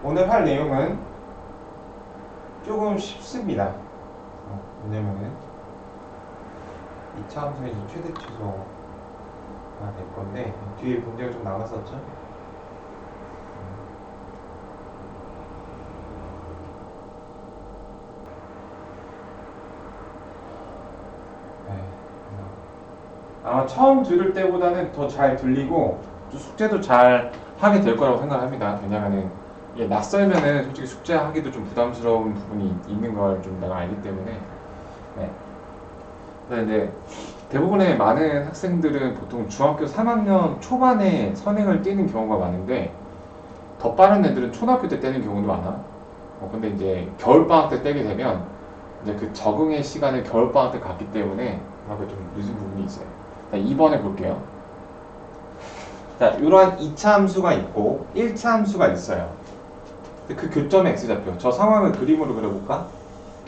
오늘 할 내용은 조금 쉽습니다. 왜냐면은 2차 함수의 최대 최소가 될 건데 뒤에 문제가 좀 남았었죠. 아마 처음 들을 때보다는 더 잘 들리고 또 숙제도 잘 하게 될 거라고 생각합니다. 왜냐면은 이게 낯설면은 솔직히 숙제하기도 좀 부담스러운 부분이 있는 걸 좀 내가 알기 때문에. 네. 근데 대부분의 많은 학생들은 보통 중학교 3학년 초반에 선행을 띄는 경우가 많은데 더 빠른 애들은 초등학교 때 떼는 경우도 많아. 근데 이제 겨울방학 때 떼게 되면 이제 그 적응의 시간을 겨울방학 때 갔기 때문에 하고 좀 늦은 부분이 있어요. 자, 2번에 볼게요. 자, 이러한 2차 함수가 있고 1차 함수가 있어요. 그 교점의 x좌표. 저 상황을 그림으로 그려볼까?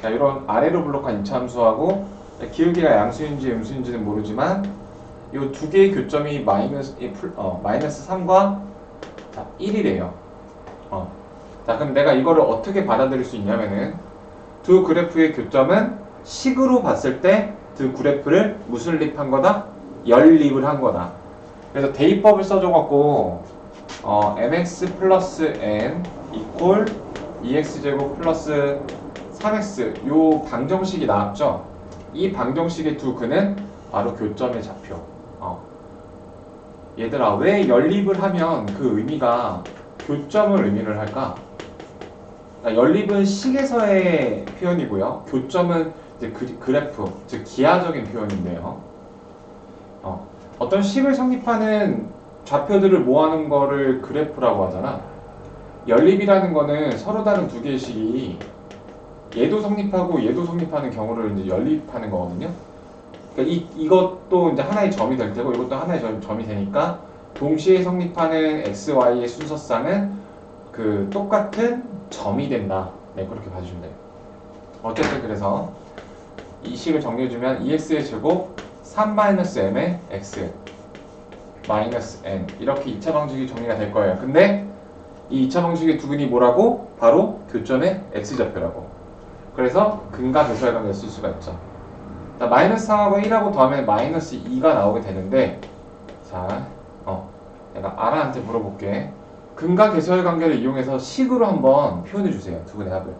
자, 이런 아래로 블록한 2차 함수하고 기울기가 양수인지 음수인지는 모르지만 이 두 개의 교점이 마이너스 3과 1이래요. 자, 그럼 내가 이거를 어떻게 받아들일 수 있냐면은 두 그래프의 교점은 식으로 봤을 때 두 그래프를 무슨 립한 거다? 연립을 한 거다. 그래서 대입법을 써줘갖고 mx 플러스 n 이퀄 2x제곱 플러스 3x 요 방정식이 나왔죠. 이 방정식의 두 근은 바로 교점의 좌표. 얘들아, 왜 연립을 하면 그 의미가 교점을 의미를 할까? 그러니까 연립은 식에서의 표현이고요. 교점은 이제 그래프, 즉 기하적인 표현인데요. 어떤 식을 성립하는 좌표들을 모아놓은 거를 그래프라고 하잖아. 연립이라는 거는 서로 다른 두 개의 식이 얘도 성립하고 얘도 성립하는 경우를 이제 연립하는 거거든요. 그러니까 이것도 이제 하나의 점이 될 테고 이것도 하나의 점이 되니까 동시에 성립하는 x, y의 순서쌍은 그 똑같은 점이 된다. 네, 그렇게 봐주시면 돼요. 어쨌든 그래서 이 식을 정리해주면 2x의 제곱 3-m의 x 마이너스 n 이렇게 2차 방식이 정리가 될 거예요. 근데 이 2차 방식의 두 근이 뭐라고? 바로 교점의 x좌표라고. 그래서 근과 계수의 관계를 쓸 수가 있죠. 자, 마이너스 3하고 1하고 더하면 마이너스 2가 나오게 되는데, 자, 내가 아라한테 물어볼게. 근과 계수의 관계를 이용해서 식으로 한번 표현해 주세요. 두 근의 합을.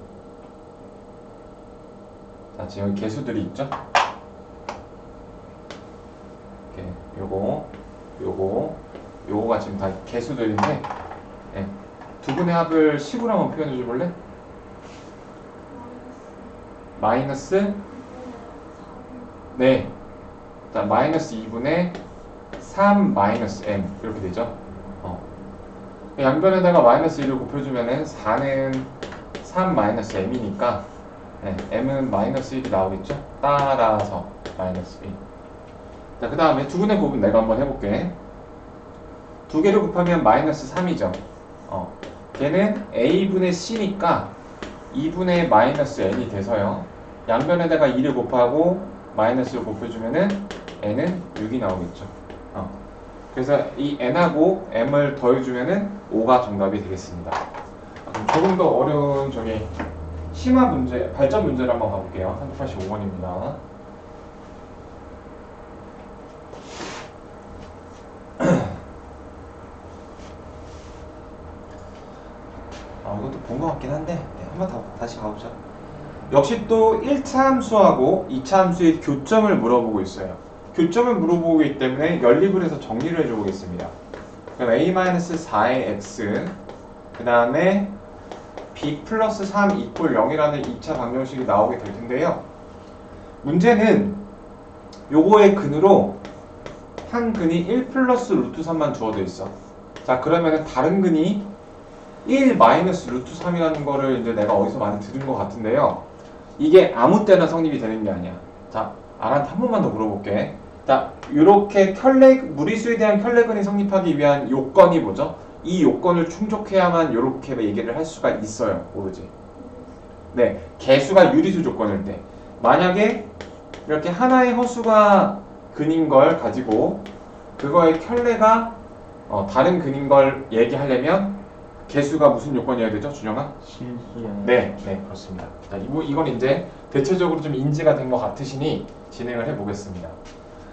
자, 지금 여기 계수들이 있죠? 이렇게, 요거가 지금 다 계수들인데, 네. 두 근의 합을 식으로 한번 표현해 줘볼래? 마이너스 네. 자, 마이너스 2분의 3 마이너스 m 이렇게 되죠. 양변에다가 마이너스 1을 곱해주면은 4는 3 마이너스 m이니까 네, m은 마이너스 1이 나오겠죠. 따라서 마이너스 1. 자, 그 다음에 두 분의 곱은 내가 한번 해볼게. 두 개를 곱하면 마이너스 3이죠. 걔는 a분의 c니까 2분의 마이너스 n이 돼서요. 양변에다가 2를 곱하고 마이너스를 곱해주면은 n은 6이 나오겠죠. 그래서 이 n하고 m을 더해주면은 5가 정답이 되겠습니다. 그럼 조금 더 어려운 심화 문제, 발전 문제를 한번 가볼게요. 385번입니다. 이것도 본 것 같긴 한데 한번 다시 가보죠. 역시 또 1차 함수하고 2차 함수의 교점을 물어보고 있어요. 교점을 물어보고 있기 때문에 연립을 해서 정리를 해줘 보겠습니다. 그럼 a-4의 x 그 다음에 b 플러스 3 이퀄 0이라는 2차 방정식이 나오게 될 텐데요. 문제는 요거의 근으로 한 근이 1 플러스 루트 3만 주어져 있어. 자, 그러면은 다른 근이 1 마이너스 루트 3이라는 거를 이제 내가 어디서 많이 들은 것 같은데요. 이게 아무 때나 성립이 되는 게 아니야. 자, 아란한테 한 번만 더 물어볼게. 자, 이렇게 무리수에 대한 켤레근이 성립하기 위한 요건이 뭐죠? 이 요건을 충족해야만 이렇게 얘기를 할 수가 있어요. 모르지? 네, 개수가 유리수 조건일 때. 만약에 이렇게 하나의 허수가 근인 걸 가지고 그거의 켤레가 다른 근인 걸 얘기하려면 개수가 무슨 요건이어야 되죠, 준영아? 실수야. 네, 그렇습니다. 자, 이건 이제 대체적으로 좀 인지가 된 것 같으시니 진행을 해보겠습니다.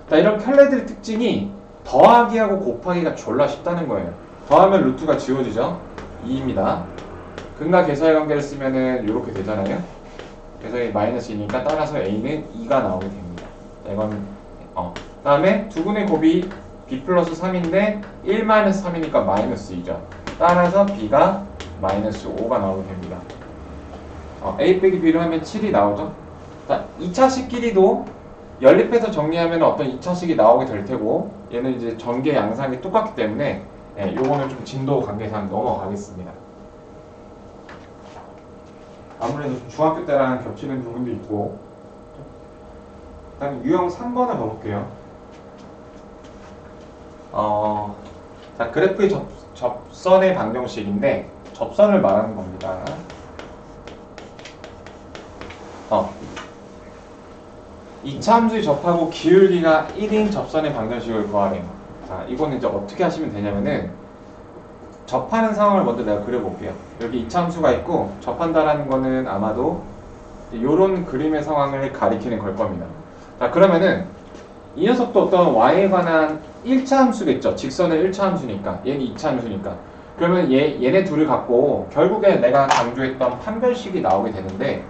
자, 이런 켤레들의 특징이 더하기하고 곱하기가 졸라 쉽다는 거예요. 더하면 루트가 지워지죠? 2입니다. 근과 계수의 관계를 쓰면은 이렇게 되잖아요. 그래서 이 마이너스 2니까 따라서 a는 2가 나오게 됩니다. 자, 이건 다음에 두분의 곱이 b 플러스 3인데 1 마이너스 3이니까 마이너스 2죠. 따라서 b가 마이너스 5가 나오게 됩니다. a 빼기 b로 하면 7이 나오죠. 자, 2차식끼리도 연립해서 정리하면 어떤 2차식이 나오게 될 테고 얘는 이제 전개 양상이 똑같기 때문에 요거는 좀 진도 관계상 넘어가겠습니다. 아무래도 중학교 때랑 겹치는 부분도 있고. 일단 유형 3번을 봐볼게요. 자, 그래프의 접선의 방정식인데 접선을 말하는 겁니다. 이차함수의 접하고 기울기가 1인 접선의 방정식을 구하래요. 자, 이거는 이제 어떻게 하시면 되냐면은 접하는 상황을 먼저 내가 그려볼게요. 여기 이차함수가 있고 접한다라는 거는 아마도 이런 그림의 상황을 가리키는 걸 겁니다. 자, 그러면은 이 녀석도 어떤 y에 관한 1차 함수겠죠. 직선의 1차 함수니까 얘는 2차 함수니까. 그러면 얘네 둘을 갖고 결국에 내가 강조했던 판별식이 나오게 되는데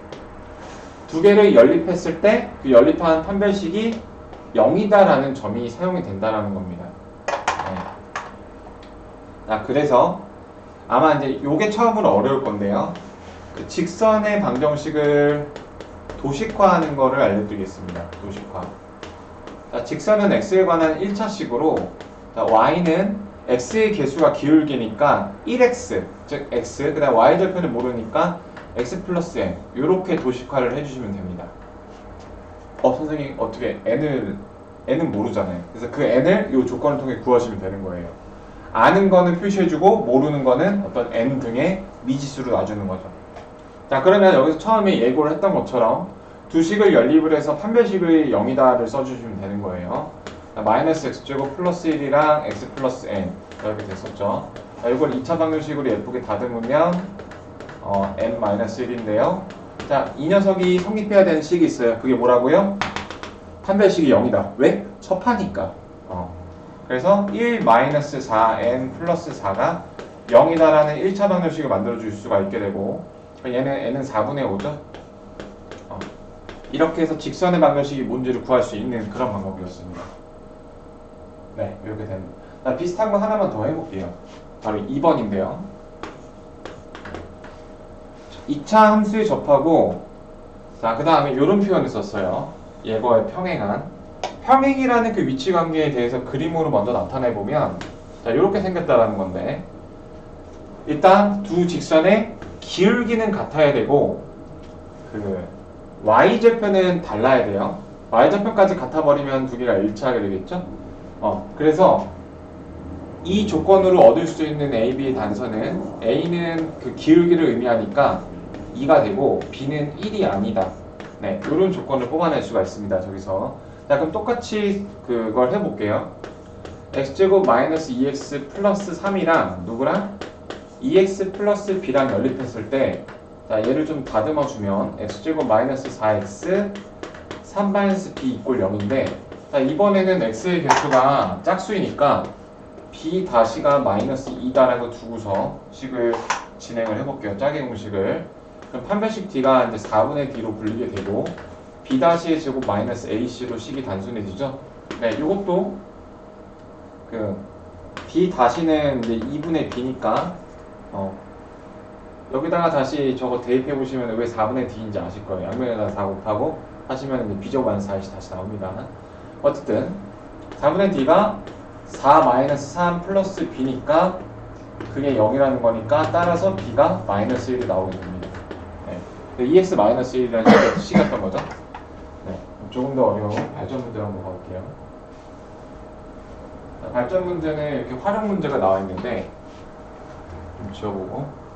두 개를 연립했을 때 그 연립한 판별식이 0이다라는 점이 사용이 된다라는 겁니다. 자, 그래서 아마 이제 요게 처음으로 어려울 건데요. 그 직선의 방정식을 도식화하는 거를 알려드리겠습니다. 도식화. 자, 직선은 x에 관한 1차식으로 y는 x의 개수가 기울기니까 1x, 즉 x, 그 다음 y절편을 모르니까 x 플러스 n 이렇게 도식화를 해주시면 됩니다. 선생님 어떻게 n은 모르잖아요. 그래서 그 n을 이 조건을 통해 구하시면 되는 거예요. 아는 거는 표시해주고 모르는 거는 어떤 n 등의 미지수로 놔주는 거죠. 자, 그러면 여기서 처음에 예고를 했던 것처럼 두 식을 연립을 해서 판별식의 0이다를 써주시면 되는 거예요. 자, 마이너스 x제곱 플러스 1이랑 x 플러스 n 이렇게 됐었죠. 자, 이걸 2차 방정식으로 예쁘게 다듬으면 n-1인데요. 자, 이 녀석이 성립해야 되는 식이 있어요. 그게 뭐라고요? 판별식이 0이다. 왜? 섭하니까. 그래서 1-4n 플러스 4가 0이다라는 1차 방정식을 만들어줄 수가 있게 되고 얘는 n은 4분의 5죠. 이렇게 해서 직선의 방정식이 뭔지를 구할 수 있는 그런 방법이었습니다. 네, 이렇게 됩니다. 자, 비슷한 거 하나만 더 해볼게요. 바로 2번인데요. 2차 함수에 접하고 자, 그 다음에 이런 표현을 썼어요. 예거의 평행한 평행이라는 그 위치 관계에 대해서 그림으로 먼저 나타내 보면 자, 이렇게 생겼다라는 건데 일단 두 직선의 기울기는 같아야 되고 그 y절편은 달라야 돼요. y절편까지 같아 버리면 두 개가 일치하게 되겠죠. 그래서 이 조건으로 얻을 수 있는 a, b의 단서는 a는 그 기울기를 의미하니까 2가 되고 b는 1이 아니다. 네, 이런 조건을 뽑아낼 수가 있습니다. 저기서. 자, 그럼 똑같이 그걸 해볼게요. x제곱 마이너스 2x 플러스 3이랑 누구랑? 2x 플러스 b랑 연립했을 때 자, 얘를 좀 다듬어 주면 x제곱 마이너스 4x 3 마이너스 b 이꼴 0인데 자, 이번에는 x의 개수가 짝수이니까 b 다시가 마이너스 2다라고 두고서 식을 진행을 해볼게요. 짝의 공식을. 그럼 판별식 d가 이제 4분의 d로 불리게 되고 b 다시의 제곱 마이너스 ac로 식이 단순해지죠. 네, 이것도 그 b 다시는 이제 2분의 b니까 여기다가 다시 저거 대입해 보시면 왜 4분의 d인지 아실 거예요. 양면에다 4 곱하고 하시면 이제 b제곱 마이너스 4이 다시 나옵니다. 어쨌든 4분의 d가 4 마이너스 3 플러스 b니까 그게 0이라는 거니까 따라서 b가 마이너스 1이 나오게 됩니다. 네. 2x 마이너스 1이라는 식이었던 거죠. 네. 조금 더 어려운 발전 문제를 한번 가볼게요. 발전 문제는 이렇게 활용 문제가 나와 있는데 좀 지워보고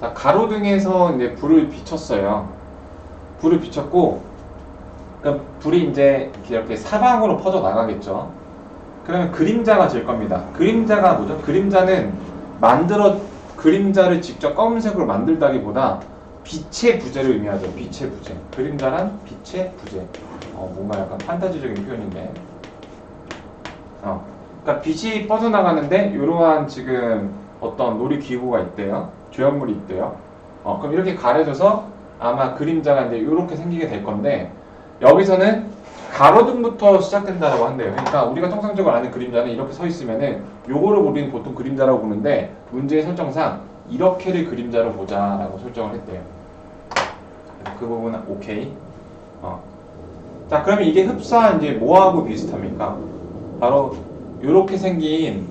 자, 가로등에서 이제 불을 비췄어요. 불을 비췄고, 그럼 불이 이제 이렇게 사방으로 퍼져 나가겠죠. 그러면 그림자가 질 겁니다. 그림자가 뭐죠? 그림자를 직접 검은색으로 만들다기보다 빛의 부재를 의미하죠. 빛의 부재. 그림자란 빛의 부재. 뭔가 약간 판타지적인 표현인데. 그러니까 빛이 뻗어나가는데 이러한 지금 어떤 놀이기구가 있대요. 조형물이 있대요. 그럼 이렇게 가려져서 아마 그림자가 이제 이렇게 생기게 될 건데, 여기서는 가로등부터 시작된다라고 한대요. 그러니까 우리가 통상적으로 아는 그림자는 이렇게 서 있으면은 요거를 우리는 보통 그림자라고 부르는데, 문제의 설정상 이렇게를 그림자로 보자라고 설정을 했대요. 그 부분은 오케이. 자, 그러면 이게 흡사 이제 뭐하고 비슷합니까? 바로 이렇게 생긴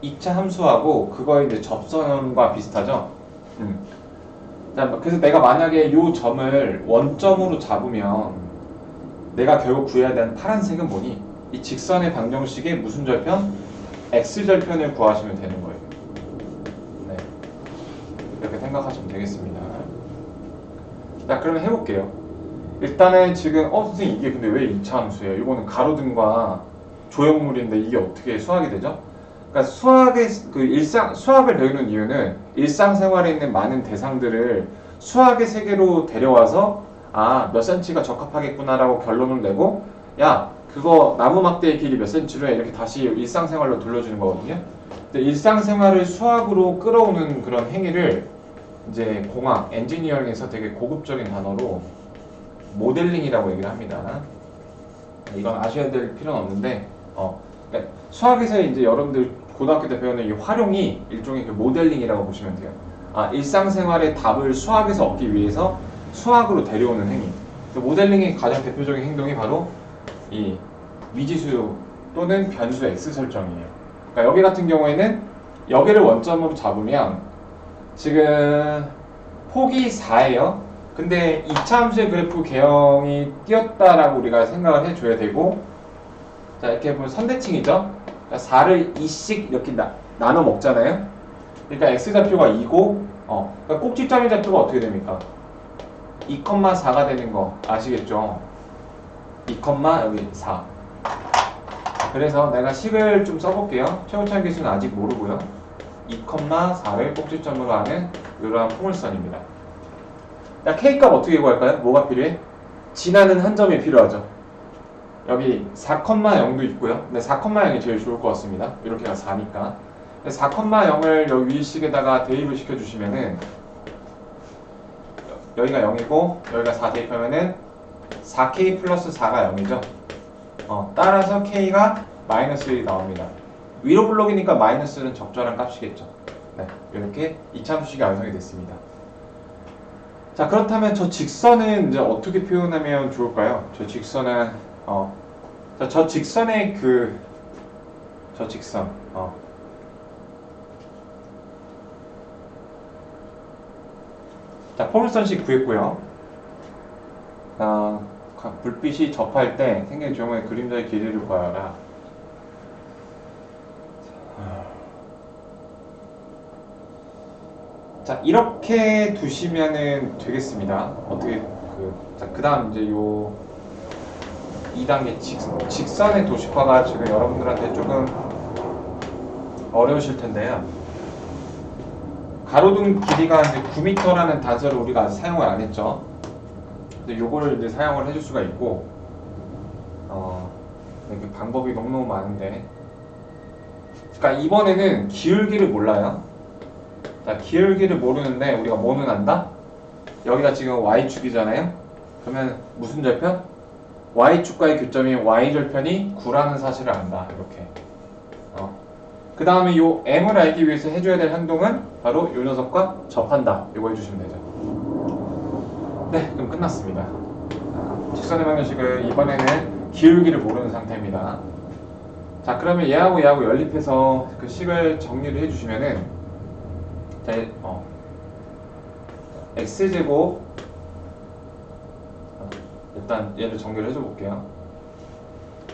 2차 함수하고 그거의 이제 접선과 비슷하죠. 자, 그래서 내가 만약에 이 점을 원점으로 잡으면 내가 결국 구해야 되는 파란색은 뭐니? 이 직선의 방정식의 무슨 절편? x절편을 구하시면 되는 거예요. 네, 이렇게 생각하시면 되겠습니다. 자, 그러면 해볼게요. 일단은 지금 선생님 이게 근데 왜 2차 함수예요? 이거는 가로등과 조형물인데 이게 어떻게 수학이 되죠? 그러니까 수학을 배우는 이유는 일상생활에 있는 많은 대상들을 수학의 세계로 데려와서 몇 센치가 적합하겠구나라고 결론을 내고, 야, 그거 나무 막대의 길이 몇 센치로 해, 이렇게 다시 일상생활로 돌려주는 거거든요. 근데 일상생활을 수학으로 끌어오는 그런 행위를 이제 공학, 엔지니어링에서 되게 고급적인 단어로 모델링이라고 얘기를 합니다. 이건 아셔야 될 필요는 없는데, 그러니까 수학에서 이제 여러분들 고등학교 때 배우는 이 활용이 일종의 그 모델링이라고 보시면 돼요. 일상생활의 답을 수학에서 얻기 위해서 수학으로 데려오는 행위. 모델링의 가장 대표적인 행동이 바로 이 미지수 또는 변수 x 설정이에요. 그러니까 여기 같은 경우에는 여기를 원점으로 잡으면 지금 폭이 4예요. 근데 2차 함수의 그래프 개형이 띄었다라고 우리가 생각을 해줘야 되고, 자, 이렇게 보면 선대칭이죠. 그러니까 4를 2씩 이렇게 나눠 먹잖아요. 그러니까 x좌표가 2고, 그러니까 꼭지점의 좌표가 어떻게 됩니까? 2,4가 되는 거 아시겠죠? 2, 여기 4. 그래서 내가 식을 좀 써볼게요. 최고차이 계수는 아직 모르고요. 2,4를 꼭지점으로 하는 이러한 포물선입니다. 자, K값 어떻게 구할까요? 뭐가 필요해? 지나는 한 점이 필요하죠. 여기 4,0도 있고요. 근데 4,0이 제일 좋을 것 같습니다. 이렇게가 4니까. 4,0을 여기 위식에다가 대입을 시켜주시면은 여기가 0이고 여기가 4 대입하면은 4K 플러스 4가 0이죠. 따라서 K가 마이너스 1이 나옵니다. 위로 블록이니까 마이너스는 적절한 값이겠죠. 네, 이렇게 2차 함수식이 완성이 됐습니다. 자, 그렇다면 저 직선은 이제 어떻게 표현하면 좋을까요? 저 직선은 저 직선의 저 직선 자, 포물선식 구했고요. 불빛이 접할 때 생긴 경우에 그림자의 길이를 구하라. 자, 이렇게 두시면은 되겠습니다. 어떻게 그 다음 이제 요 2단계 직선의 도식화가 지금 여러분들한테 조금 어려우실 텐데요. 가로등 길이가 이제 9m라는 단서를 우리가 아직 사용을 안 했죠. 근데 요거를 이제 사용을 해줄 수가 있고, 이렇게 방법이 너무너무 많은데, 그러니까 이번에는 기울기를 몰라요. 자, 기울기를 모르는데 우리가 뭐는 안다? 여기가 지금 y축이잖아요. 그러면 무슨 절편? y축과의 교점인 y절편이 9라는 사실을 안다. 이렇게. 그 다음에 요 m을 알기 위해서 해줘야 될 행동은 바로 요 녀석과 접한다. 이거 해주시면 되죠. 네, 그럼 끝났습니다. 직선의 방정식은 이번에는 기울기를 모르는 상태입니다. 자, 그러면 얘하고 연립해서 그 식을 정리를 해주시면은, 자, x제곱, 일단 얘를 정리를 해줘 볼게요.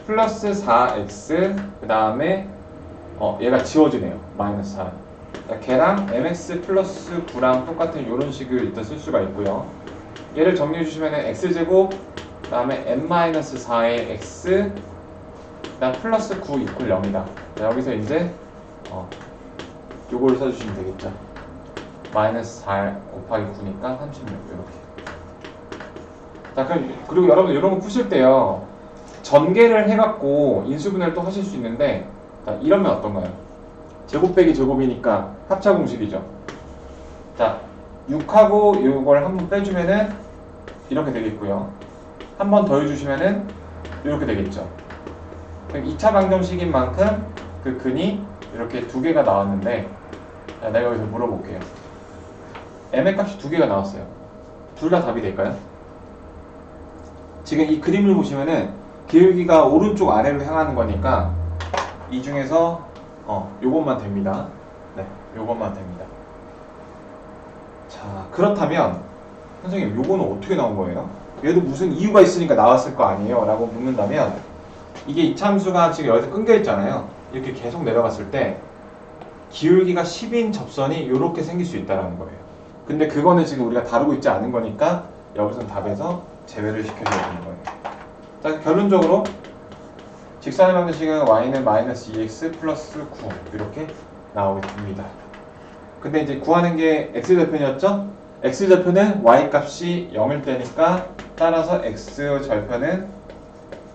플러스 4x, 그 다음에 얘가 지워지네요. 마이너스 4. 걔랑 mx 플러스 9랑 똑같은 이런 식을 일단 쓸 수가 있고요. 얘를 정리해 주시면 x제곱 그 다음에 n-4의 x 그다음 플러스 9 이퀄 0이다. 여기서 이제 요거를 써주시면 되겠죠. 마이너스 4 곱하기 9니까 36 이렇게. 자, 그리고 여러분 이런 거 푸실 때요, 전개를 해갖고 인수분해를 또 하실 수 있는데, 자, 이러면 어떤가요? 제곱 빼기 제곱이니까 합차 공식이죠. 자, 6하고 이걸 한번 빼주면은 이렇게 되겠고요. 한 번 더 해주시면은 이렇게 되겠죠. 2차 방정식인 만큼 그 근이 이렇게 두 개가 나왔는데, 자, 내가 여기서 물어볼게요. m의 값이 두 개가 나왔어요. 둘 다 답이 될까요? 지금 이 그림을 보시면은 기울기가 오른쪽 아래로 향하는 거니까 이 중에서 요것만 됩니다. 네, 요것만 됩니다. 자, 그렇다면 선생님 요거는 어떻게 나온 거예요? 얘도 무슨 이유가 있으니까 나왔을 거 아니에요? 라고 묻는다면, 이게 이차함수가 지금 여기서 끊겨 있잖아요. 이렇게 계속 내려갔을 때 기울기가 10인 접선이 이렇게 생길 수 있다는 거예요. 근데 그거는 지금 우리가 다루고 있지 않은 거니까 여기서 답에서 제외를 시켜줘야 되는 거예요. 자, 결론적으로 직선의 방정식은 y는 마이너스 2x 플러스 9 이렇게 나오게 됩니다. 근데 이제 구하는 게 x절편이었죠? x절편은 y 값이 0일 때니까 따라서 x절편은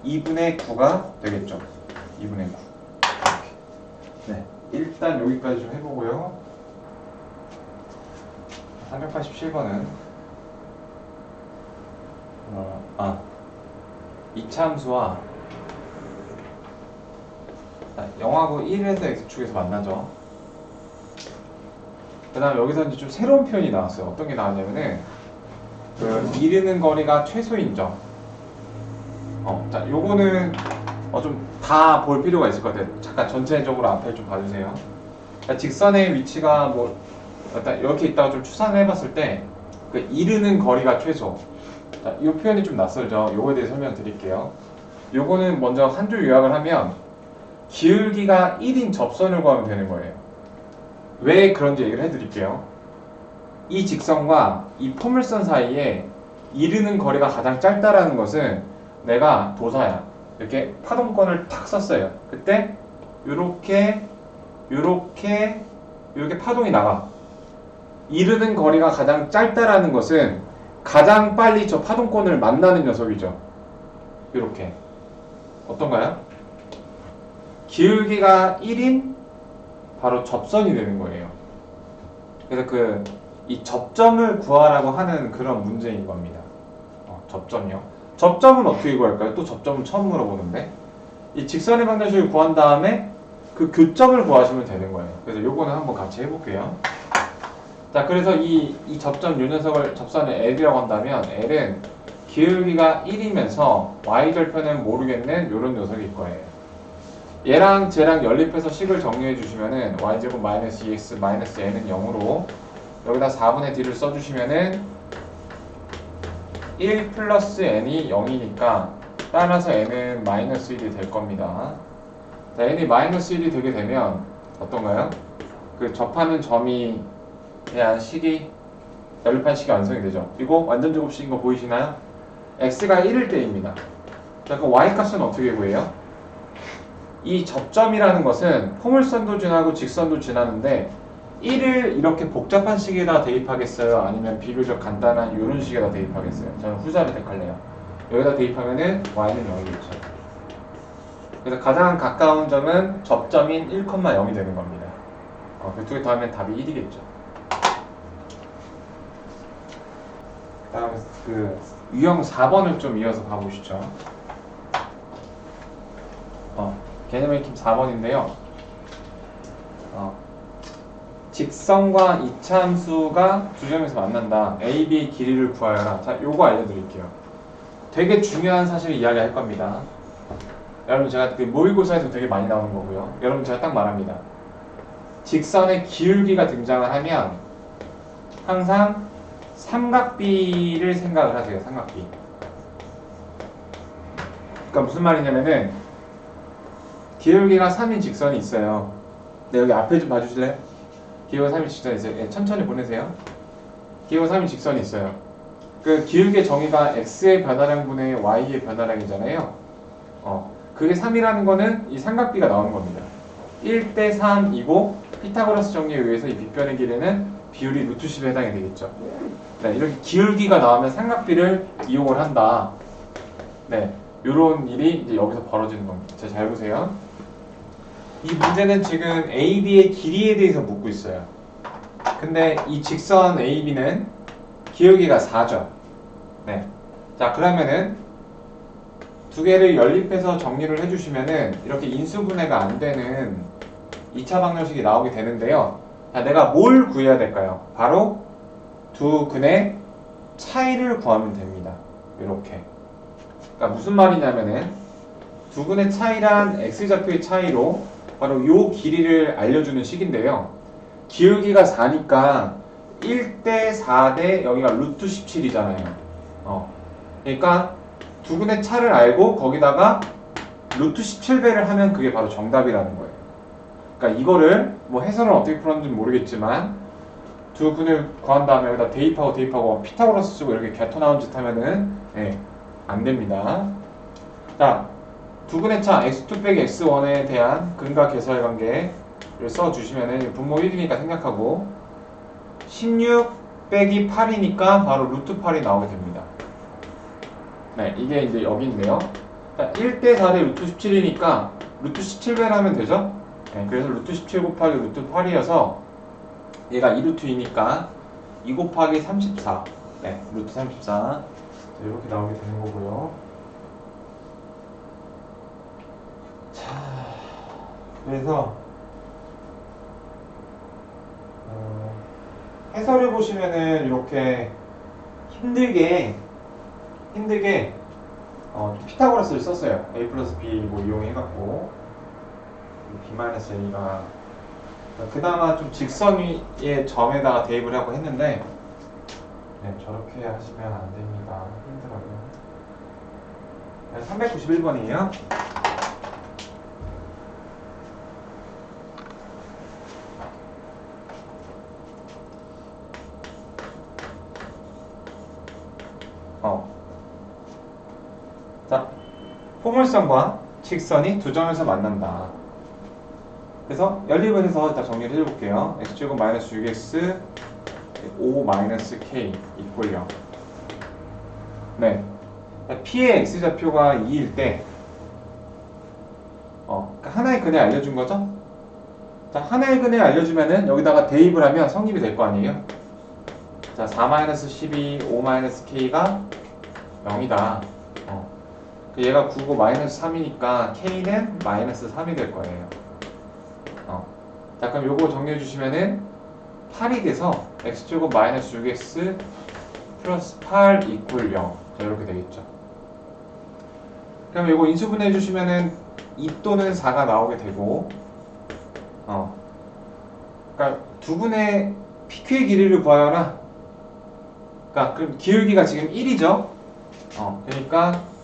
2분의 9가 되겠죠. 2분의 9. 이렇게. 네, 일단 여기까지 좀 해보고요. 387번은 이차함수와 0하고 1에서 x축에서 만나죠. 그 다음 여기서 이제 좀 새로운 표현이 나왔어요. 어떤 게 나왔냐면은 그 이르는 거리가 최소인 점. 자, 요거는 좀 다 볼 필요가 있을 것 같아요. 잠깐 전체적으로 앞에 좀 봐주세요. 그러니까 직선의 위치가 뭐 일단 이렇게 있다가 좀 추산을 해봤을 때 그 이르는 거리가 최소. 자, 이 표현이 좀 낯설죠. 요거에 대해 설명드릴게요. 요거는 먼저 한 줄 요약을 하면 기울기가 1인 접선을 구하면 되는 거예요. 왜 그런지 얘기를 해드릴게요. 이 직선과 이 포물선 사이에 이르는 거리가 가장 짧다라는 것은 내가 도사야. 이렇게 파동권을 탁 썼어요. 그때 요렇게 파동이 나가. 이르는 거리가 가장 짧다라는 것은 가장 빨리 저 파동권을 만나는 녀석이죠. 이렇게. 어떤가요? 기울기가 1인 바로 접선이 되는 거예요. 그래서 이 접점을 구하라고 하는 그런 문제인 겁니다. 접점이요. 접점은 어떻게 구할까요? 또 접점은 처음 물어보는데, 이 직선의 방정식을 구한 다음에 그 교점을 구하시면 되는 거예요. 그래서 요거는 한번 같이 해볼게요. 자, 그래서 이 접점 요 녀석을 접선을 L이라고 한다면 L은 기울기가 1이면서 Y절편은 모르겠는 요런 녀석일 거예요. 얘랑 쟤랑 연립해서 식을 정리해 주시면은 Y제곱 마이너스 2x 마이너스 N은 0으로 여기다 4분의 D를 써주시면은 1 플러스 N이 0이니까 따라서 N은 마이너스 1이 될 겁니다. 자, N이 마이너스 1이 되게 되면 어떤가요? 그 접하는 점이 대한 식이 연립한 식이 완성이 되죠. 그리고 완전 제곱식인 거 보이시나요? x가 1일 때입니다. 자, 그럼 y 값은 어떻게 구해요? 이 접점이라는 것은 포물선도 지나고 직선도 지나는데 1을 이렇게 복잡한 식에다 대입하겠어요? 아니면 비교적 간단한 이런 식에다 대입하겠어요? 저는 후자를 택할래요. 여기다 대입하면은 y는 0이겠죠. 그래서 가장 가까운 점은 접점인 1,0이 되는 겁니다. 그 두 개 더하면 답이 1이겠죠. 다음에 유형 4번을 좀 이어서 봐보시죠. 개념의 힘 4번인데요. 직선과 이차함수가 두 점에서 만난다. A, B 길이를 구하여라. 자, 요거 알려드릴게요. 되게 중요한 사실을 이야기할 겁니다. 여러분, 제가 모의고사에서 되게 많이 나오는 거고요. 여러분, 제가 딱 말합니다. 직선의 기울기가 등장을 하면 항상 삼각비를 생각을 하세요. 삼각비. 그러니까 무슨 말이냐면은 기울기가 3인 직선이 있어요. 네, 여기 앞에 좀 봐주실래요? 기울기가 3인 직선이 있어요. 네, 천천히 보내세요. 기울기가 3인 직선이 있어요. 그 기울기의 정의가 x의 변화량분의 y의 변화량이잖아요. 그게 3이라는 거는 이 삼각비가 나오는 겁니다. 1대 3이고 피타고라스 정리에 의해서 이 빗변의 길이는 비율이 루트 10에 해당이 되겠죠. 네, 이렇게 기울기가 나오면 삼각비를 이용을 한다. 네, 요런 일이 이제 여기서 벌어지는 겁니다. 자, 잘 보세요. 이 문제는 지금 AB의 길이에 대해서 묻고 있어요. 근데 이 직선 AB는 기울기가 4죠. 네. 자, 그러면은 두 개를 연립해서 정리를 해주시면은 이렇게 인수분해가 안 되는 2차 방정식이 나오게 되는데요. 자, 내가 뭘 구해야 될까요? 바로 두 근의 차이를 구하면 됩니다. 이렇게. 그러니까 무슨 말이냐면은 두 근의 차이란 x좌표의 차이로 바로 요 길이를 알려주는 식인데요. 기울기가 4니까 1대 4대 여기가 루트 17이잖아요. 그러니까 두 근의 차를 알고 거기다가 루트 17배를 하면 그게 바로 정답이라는 거예요. 그러니까 이거를 뭐 해설을 어떻게 풀었는지 모르겠지만 두 근을 구한 다음에 여기다 대입하고 피타고라스 쓰고 이렇게 개토 나온 짓 하면은 안 됩니다. 자, 두 근의 차 x2 빼기 x1에 대한 근과 계수의 관계를 써주시면은 분모 1이니까 생략하고 16 빼기 8이니까 바로 루트 8이 나오게 됩니다. 네, 이게 이제 여기인데요. 1대 4대 루트 17이니까 루트 17배를 하면 되죠? 네, 그래서 루트 17 곱하기 루트 8이어서 얘가 2루트2니까 2 곱하기 34. 네, 루트 34. 이렇게 나오게 되는 거고요. 자, 그래서 해설을 보시면은 이렇게 힘들게 피타고라스를 썼어요. a 플러스 b 뭐 이용해갖고 b-a가 그나마 좀 직선 위의 점에다가 대입을 하고 했는데 저렇게 하시면 안 됩니다. 힘들어요. 391번이에요. 자, 포물선과 직선이 두 점에서 만난다. 그래서 연립을 해서 일단 정리를 해볼게요. x제곱 마이너스 6x 5 마이너스 k 이퀄 0. 네, p의 x좌표가 2일 때 그러니까 하나의 근을 알려준 거죠? 자, 하나의 근을 알려주면은 여기다가 대입을 하면 성립이 될 거 아니에요? 자, 4 마이너스 12 5 마이너스 k가 0이다. 얘가 9고 마이너스 3이니까 k는 마이너스 3이 될 거예요. 자, 그럼 요거 정리해 주시면은 8이 돼서 x제곱 마이너스 6x 플러스 8 이퀄 0. 자, 이렇게 되겠죠. 그럼 요거 인수분해 주시면은 2 또는 4가 나오게 되고, 그러니까 두 분의 PQ의 길이를 구하여라. 그러니까 그럼 기울기가 지금 1이죠. 그러니까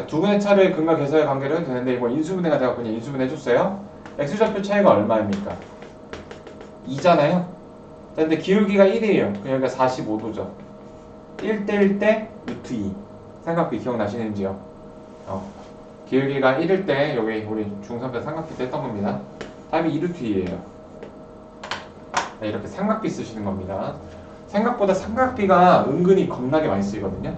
두 분의 차를 근과 계수의 관계를 해도 되는데 이거 인수분해가 돼서 그냥 인수분해 해줬어요. x좌표 차이가 얼마입니까? 2잖아요. 근데 기울기가 1이에요. 그러니까 45도죠. 1대 1대 루트 2. 삼각비 기억나시는지요? 기울기가 1일 때 여기 우리 중3 때 삼각비 때 했던 겁니다. 답이 2루트 2예요. 네, 이렇게 삼각비 쓰시는 겁니다. 생각보다 삼각비가 은근히 겁나게 많이 쓰이거든요.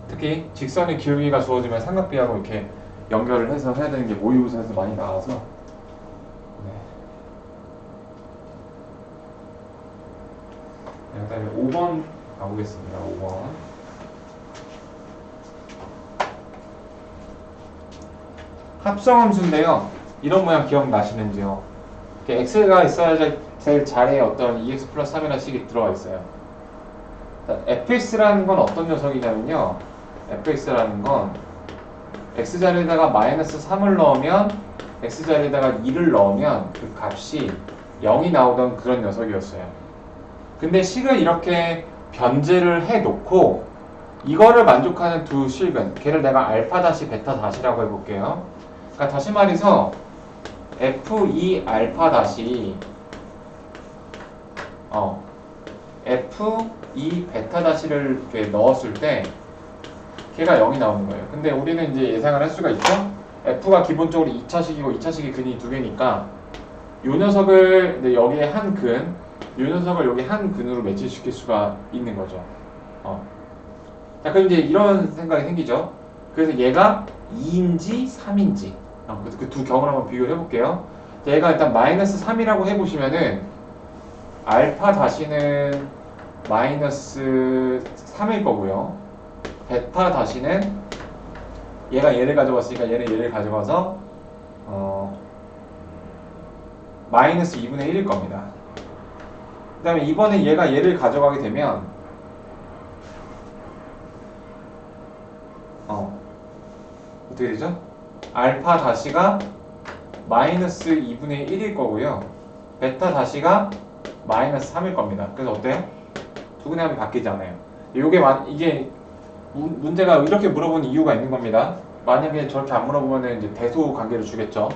특히 직선의 기울기가 주어지면 삼각비하고 이렇게 연결을 해서 해야 되는 게 모의고사에서 많이 나와서. 네, 그다음에 5번 가보겠습니다. 5번. 합성함수인데요. 이런 모양 기억나시는지요? x가 있어야 될 자리에 어떤 2x 플러스 3이라는 식이 들어가 있어요. fx라는 건 어떤 녀석이냐면요. fx라는 건 x자리에다가 마이너스 3을 넣으면 x자리에다가 2를 넣으면 그 값이 0이 나오던 그런 녀석이었어요. 근데 식을 이렇게 변제를 해놓고 이거를 만족하는 두 식은 걔를 내가 알파 다시 베타 다시라고 해볼게요. 그러니까 다시 말해서 f2 알파 다시 f2 베타 다시를 이렇게 넣었을 때 걔가 0이 나오는 거예요. 근데 우리는 이제 예상을 할 수가 있죠. f가 기본적으로 2차식이고 2차식이 근이 두 개니까 요 녀석을 이제 여기에 한 근, 요 녀석을 여기 한 근으로 매치시킬 수가 있는 거죠. 자, 그럼 이제 이런 생각이 생기죠. 그래서 얘가 2인지 3인지 그래서 그 두 경우를 한번 비교를 해볼게요. 자, 얘가 일단 마이너스 3이라고 해보시면은 알파 다시는 마이너스 3일 거고요. 베타 다시는 얘가 얘를 가져갔으니까 얘는 얘를 가져가서 마이너스 2분의 1일 겁니다. 그 다음에 이번에 얘가 얘를 가져가게 되면 어떻게 되죠? 알파 다시가 마이너스 2분의 1일 거고요. 베타 다시가 마이너스 3일 겁니다. 그래서 어때요? 두근의 합이 바뀌지 않아요. 이게 문제가 이렇게 물어보는 이유가 있는 겁니다. 만약에 저렇게 안 물어보면 이제 대소 관계를 주겠죠.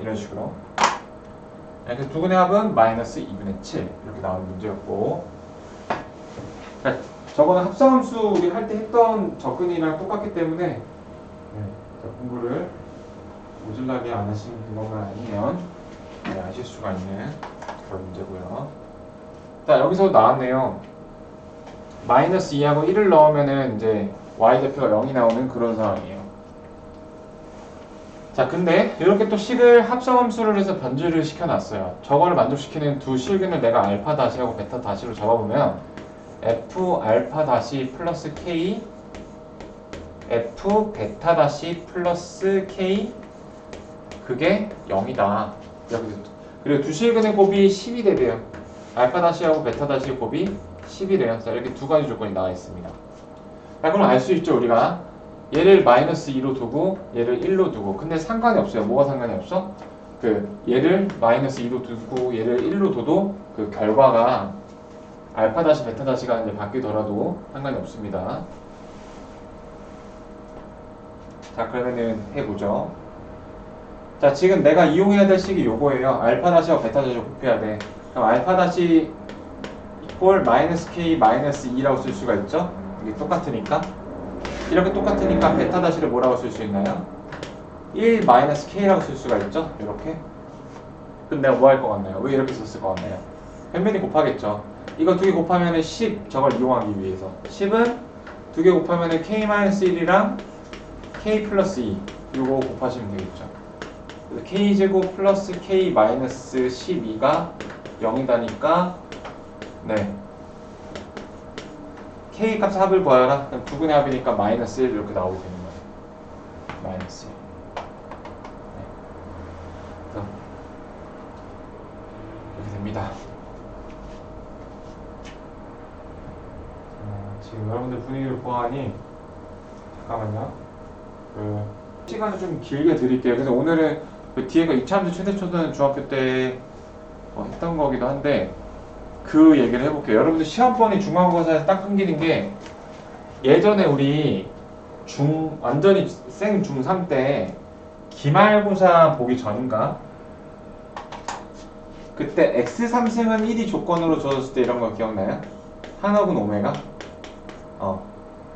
이런 식으로. 그래서 두근의 합은 마이너스 2분의 7 이렇게 나오는 문제였고, 저거는 합성함수 우리 할 때 했던 접근이랑 똑같기 때문에 공부를 오질나게 안 하시는 것만 아니면 아실 수가 있는 그런 문제고요. 자, 여기서 나왔네요. 마이너스 2하고 1을 넣으면은 이제 y좌표가 0이 나오는 그런 상황이에요. 자, 근데 이렇게 또 식을 합성함수를 해서 변주를 시켜놨어요. 저거를 만족시키는 두 실근을 내가 알파 다시하고 베타 다시로 잡아보면 f 알파 다시 플러스 k f 베타 다시 플러스 k 그게 0이다. 그리고 두 실근의 곱이 10이 되대요. 알파 다시하고 베타 다시 곱이 10이 돼요. 자, 이렇게 두 가지 조건이 나와 있습니다. 자, 그럼 알 수 있죠, 우리가. 얘를 마이너스 2로 두고 얘를 1로 두고. 근데 상관이 없어요. 뭐가 상관이 없어? 얘를 마이너스 2로 두고 얘를 1로 둬도 그 결과가 알파 다시 베타 다시가 이제 바뀌더라도 상관이 없습니다. 자, 그러면은 해보죠. 자, 지금 내가 이용해야 될 식이 요거예요. 알파 다시와 베타 다시를 곱해야 돼. 그럼 알파 다시 이꼴 마이너스 k 마이너스 2라고 쓸 수가 있죠. 이게 똑같으니까. 이렇게 똑같으니까 베타 다시를 뭐라고 쓸 수 있나요? 1 마이너스 k라고 쓸 수가 있죠. 이렇게. 그럼 내가 뭐 할 것 같나요? 왜 이렇게 썼을 것 같나요? 변면이 곱하겠죠. 이거 두 개 곱하면은 10 저걸 이용하기 위해서 10은 두 개 곱하면은 k 마이너스 1이랑 k 플러스 2 이거 곱하시면 되겠죠. 그래서 k 제곱 플러스 k 마이너스 12가 0이다니까 네. k 값 합을 구하라. 그럼 두근의 합이니까 마이너스 1 이렇게 나오게 되는 거예요. 마이너스 1. 네. 그래서 이렇게 됩니다. 지금 여러분들 분위기를 보아하니 잠깐만요. 시간을 좀 길게 드릴게요. 그래서 오늘은 뒤에가 이차함수 최대초는 중학교 때 했던 거기도 한데 그 얘기를 해볼게요. 여러분들 시험번이 중간고사에서 딱 끊기는 게 예전에 우리 완전히 생 중3 때 기말고사 보기 전인가? 그때 x3승은 1이 조건으로 주어졌을 때 이런 거 기억나요? 한억은 오메가?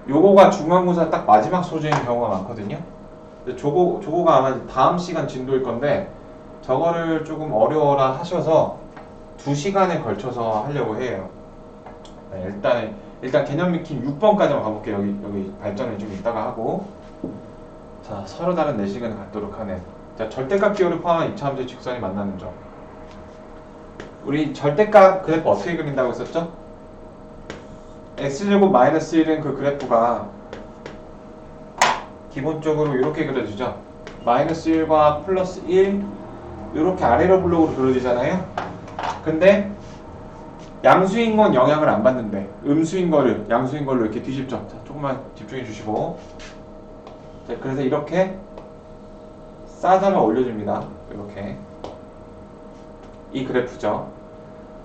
요거가 중간고사 딱 마지막 소재인 경우가 많거든요. 저거가 아마 다음 시간 진도일 건데 저거를 조금 어려워라 하셔서 2시간에 걸쳐서 하려고 해요. 네, 일단 개념 익힘 6번까지만 가볼게요. 여기 발전을 좀 이따가 하고. 자, 서로 다른 4시간을 갖도록 하는. 자, 절대값 기호를 포함한 2차함수의 직선이 만나는 점. 우리 절대값 그래프 어떻게 그린다고 했었죠? x제곱 마이너스 1은 그 그래프가 기본적으로 이렇게 그려지죠. 마이너스 1과 플러스 1 이렇게 아래로 블록으로 그려지잖아요. 근데 양수인 건 영향을 안 받는데 음수인 거를 양수인 걸로 이렇게 뒤집죠. 자, 조금만 집중해 주시고. 자, 그래서 이렇게 싸잡아 올려줍니다. 이렇게 이 그래프죠.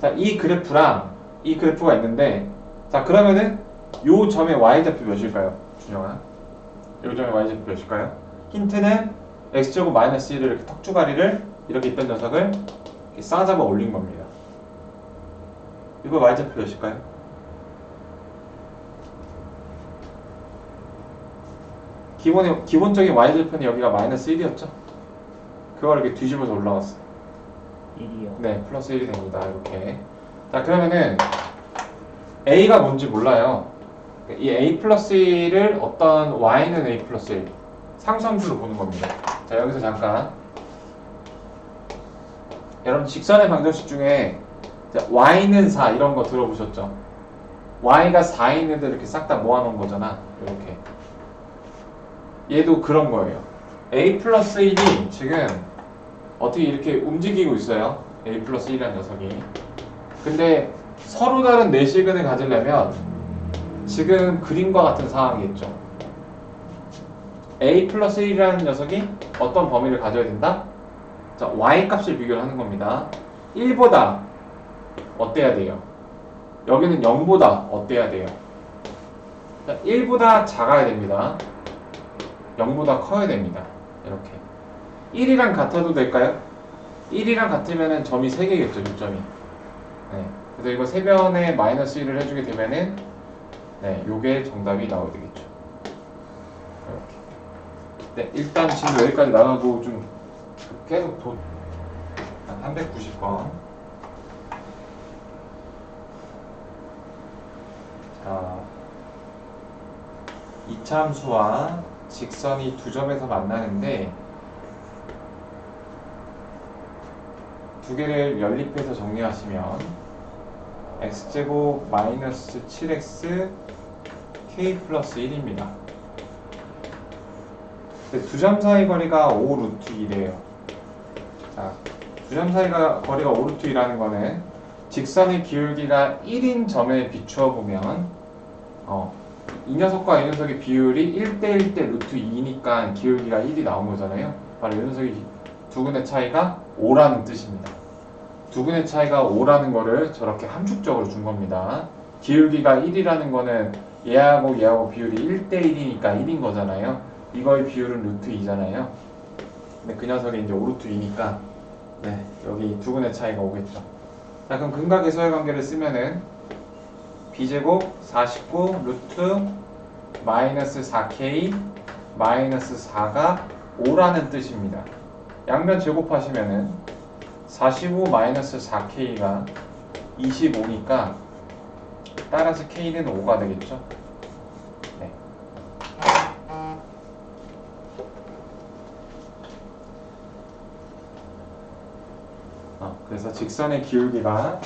자, 이 그래프랑 이 그래프가 있는데, 자, 그러면은 요 점의 y좌표 몇일까요? 준영아, 요 점의 y좌표 몇일까요? 힌트는 x제곱 마이너스 1을 이렇게 턱주가리를 이렇게 있던 녀석을 이렇게 싸잡아 올린 겁니다. 이거 y좌표 몇일까요? 기본적인 y좌표는 여기가 마이너스 1이었죠? 그걸 이렇게 뒤집어서 올라갔어. 1이요. 네, 플러스 1이 됩니다. 이렇게. 자, 그러면은 a가 뭔지 몰라요. 이 a 플러스 1을 어떤 y는 a 플러스 1 상수함수로 보는 겁니다. 자, 여기서 잠깐 여러분 직선의 방정식 중에 자, y는 4 이런 거 들어보셨죠? y가 4 있는데 이렇게 싹 다 모아놓은 거잖아. 이렇게. 얘도 그런 거예요. a 플러스 1이 지금 어떻게 이렇게 움직이고 있어요. a 플러스 1이라는 녀석이. 근데 서로 다른 내시근을 가지려면 지금 그림과 같은 상황이겠죠. a 플러스 1이라는 녀석이 어떤 범위를 가져야 된다? 자, y 값을 비교를 하는 겁니다. 1보다 어때야 돼요? 여기는 0보다 어때야 돼요? 자, 1보다 작아야 됩니다. 0보다 커야 됩니다. 이렇게. 1이랑 같아도 될까요? 1이랑 같으면 점이 3개겠죠, 요점이. 네. 그래서 이거 세변에 마이너스 1을 해주게 되면은 네, 요게 정답이 나오게 되겠죠. 이렇게. 네, 일단 지금 여기까지 나가고 좀 계속 한 390번. 자, 이차함수와 직선이 두 점에서 만나는데 두 개를 연립해서 정리하시면 x제곱 마이너스 7x k 플러스 1입니다. 두 점 사이 거리가 5 루트 2래요. 자, 두 점 사이 거리가 5 루트 2라는 거는 직선의 기울기가 1인 점에 비추어 보면 이 녀석과 이 녀석의 비율이 1대 1대 루트 2니까 기울기가 1이 나온 거잖아요. 바로 이 녀석이 두근의 차이가 5라는 뜻입니다. 두근의 차이가 5라는 거를 저렇게 함축적으로 준 겁니다. 기울기가 1이라는 거는 얘하고 비율이 1대 1이니까 1인 거잖아요. 이거의 비율은 루트 2잖아요. 근데 그 녀석이 이제 5 루트 2니까 네, 여기 두근의 차이가 오겠죠. 자, 그럼 근각계수의 관계를 쓰면은 b제곱 49 루트 마이너스 4k 마이너스 4가 5라는 뜻입니다. 양면 제곱하시면은 45 마이너스 4k가 25니까 따라서 k는 5가 되겠죠. 네. 그래서 직선의 기울기가